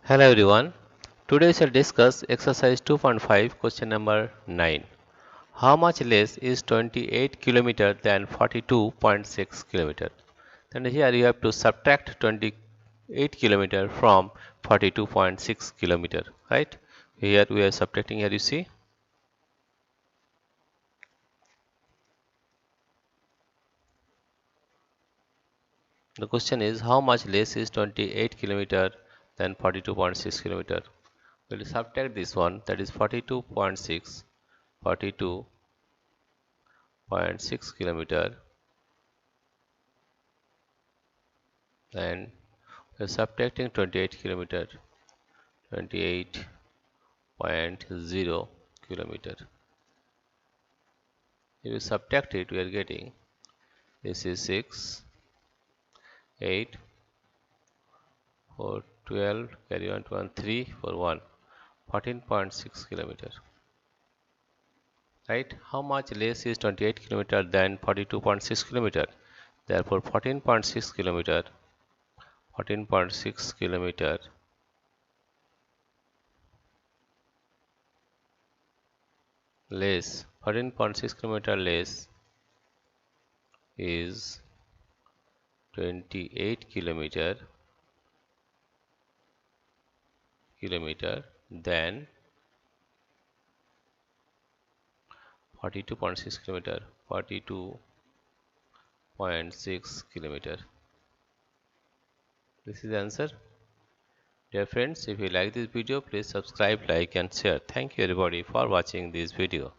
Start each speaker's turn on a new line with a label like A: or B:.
A: Hello everyone. Today we shall discuss exercise 2.5 question number 9. How much less is 28 km than 42.6 km? Then here you have to subtract 28 km from 42.6 km, right? Here we are subtracting, here you see. The question is how much less is 28 km than 42.6 km? We will subtract this one, that is 42.6 km, and we are subtracting 28 km, 28.0 km. If we subtract it, we are getting this is 6, 8, 4, 12, carry on to 1, 3, 4, 1, 14.6 km. Right? How much less is 28 km than 42.6 km? Therefore, 14.6 km, 14.6 km less, 14.6 km less is 28 km than 42.6 km, 42.6 km. This is the answer. Dear friends, if you like this video, please subscribe, like and share. Thank you everybody for watching this video.